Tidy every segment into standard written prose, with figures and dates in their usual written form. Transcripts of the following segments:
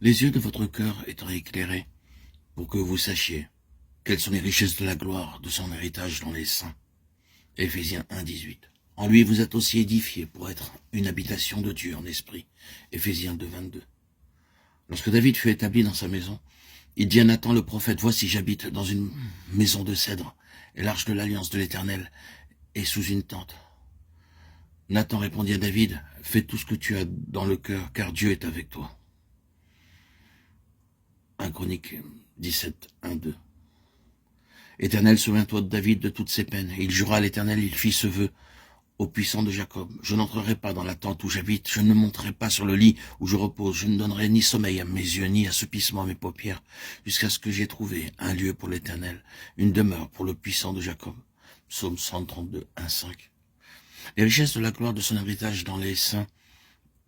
Les yeux de votre cœur étant éclairés, pour que vous sachiez quelles sont les richesses de la gloire de son héritage dans les saints. Éphésiens 1,18. En lui vous êtes aussi édifiés pour être une habitation de Dieu en esprit. Éphésiens 2,22. Lorsque David fut établi dans sa maison, il dit à Nathan le prophète, « Voici, j'habite dans une maison de cèdre, et l'arche de l'alliance de l'Éternel est sous une tente. » Nathan répondit à David, « Fais tout ce que tu as dans le cœur, car Dieu est avec toi. » 1 Chroniques 17, 1, 2. Éternel, souviens-toi de David de toutes ses peines. Il jura à l'Éternel, il fit ce vœu au puissant de Jacob. Je n'entrerai pas dans la tente où j'habite, je ne me monterai pas sur le lit où je repose, je ne donnerai ni sommeil à mes yeux, ni assoupissement à mes paupières, jusqu'à ce que j'aie trouvé un lieu pour l'Éternel, une demeure pour le puissant de Jacob. Psaume 132, 1, 5. Les richesses de la gloire de son héritage dans les saints,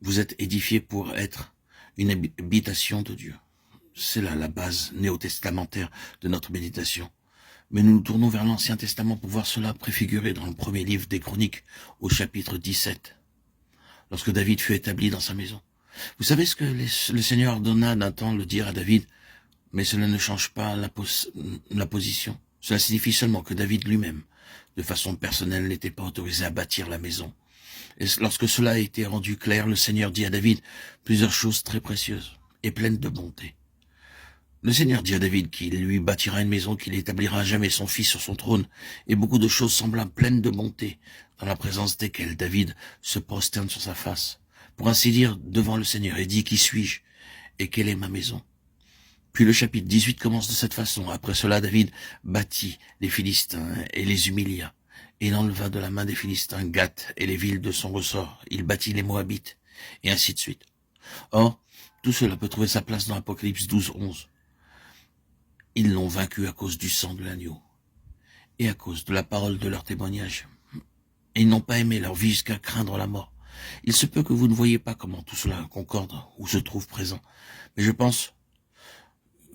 vous êtes édifiés pour être une habitation de Dieu. C'est là la base néo-testamentaire de notre méditation. Mais nous nous tournons vers l'Ancien Testament pour voir cela préfiguré dans le premier livre des Chroniques, au chapitre 17, lorsque David fut établi dans sa maison. Vous savez ce que le Seigneur ordonna à Nathan de dire à David, mais cela ne change pas la position. Cela signifie seulement que David lui-même, de façon personnelle, n'était pas autorisé à bâtir la maison. Et lorsque cela a été rendu clair, le Seigneur dit à David plusieurs choses très précieuses et pleines de bonté. Le Seigneur dit à David qu'il lui bâtira une maison, qu'il établira à jamais son fils sur son trône, et beaucoup de choses semblables pleines de bonté, dans la présence desquelles David se prosterne sur sa face, pour ainsi dire devant le Seigneur, et dit, qui suis-je, et quelle est ma maison? Puis le chapitre 18 commence de cette façon. Après cela, David bâtit les Philistins et les humilia, et il enleva de la main des Philistins Gath et les villes de son ressort. Il bâtit les Moabites, et ainsi de suite. Or, tout cela peut trouver sa place dans Apocalypse 12, 11. Ils l'ont vaincu à cause du sang de l'agneau et à cause de la parole de leur témoignage. Et ils n'ont pas aimé leur vie jusqu'à craindre la mort. Il se peut que vous ne voyez pas comment tout cela concorde ou se trouve présent. Mais je pense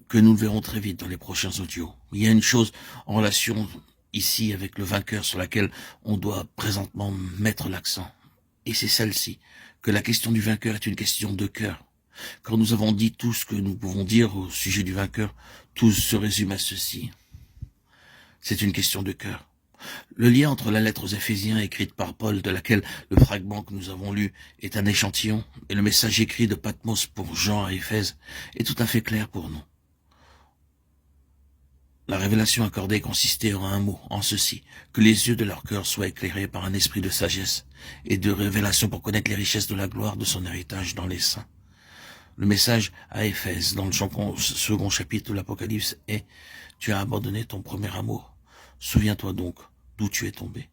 que nous le verrons très vite dans les prochains audios. Il y a une chose en relation ici avec le vainqueur sur laquelle on doit présentement mettre l'accent. Et c'est celle-ci, que la question du vainqueur est une question de cœur. Quand nous avons dit tout ce que nous pouvons dire au sujet du vainqueur, tout se résume à ceci. C'est une question de cœur. Le lien entre la lettre aux Éphésiens écrite par Paul, de laquelle le fragment que nous avons lu est un échantillon, et le message écrit de Patmos pour Jean à Éphèse est tout à fait clair pour nous. La révélation accordée consistait en un mot, en ceci, que les yeux de leur cœur soient éclairés par un esprit de sagesse et de révélation pour connaître les richesses de la gloire de son héritage dans les saints. Le message à Éphèse, dans le second chapitre de l'Apocalypse, est « Tu as abandonné ton premier amour. Souviens-toi donc d'où tu es tombé. »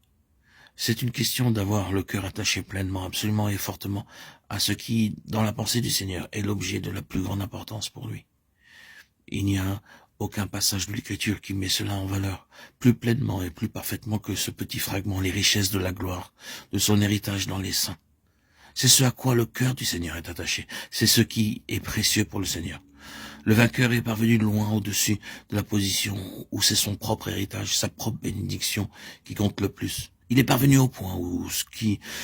C'est une question d'avoir le cœur attaché pleinement, absolument et fortement à ce qui, dans la pensée du Seigneur, est l'objet de la plus grande importance pour lui. Il n'y a aucun passage de l'Écriture qui met cela en valeur plus pleinement et plus parfaitement que ce petit fragment, les richesses de la gloire, de son héritage dans les saints. C'est ce à quoi le cœur du Seigneur est attaché. C'est ce qui est précieux pour le Seigneur. Le vainqueur est parvenu loin au-dessus de la position où c'est son propre héritage, sa propre bénédiction qui compte le plus. Il est parvenu au point où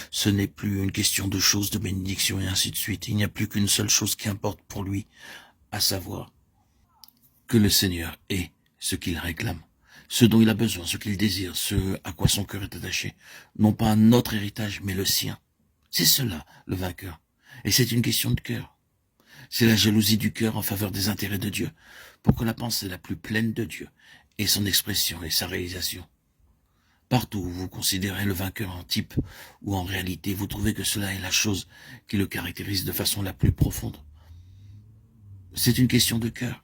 ce n'est plus une question de choses, de bénédiction et ainsi de suite. Il n'y a plus qu'une seule chose qui importe pour lui, à savoir que le Seigneur est ce qu'il réclame, ce dont il a besoin, ce qu'il désire, ce à quoi son cœur est attaché. Non pas notre héritage, mais le sien. C'est cela, le vainqueur. Et c'est une question de cœur. C'est la jalousie du cœur en faveur des intérêts de Dieu, pour que la pensée la plus pleine de Dieu ait son expression et sa réalisation. Partout où vous considérez le vainqueur en type ou en réalité, vous trouvez que cela est la chose qui le caractérise de façon la plus profonde. C'est une question de cœur.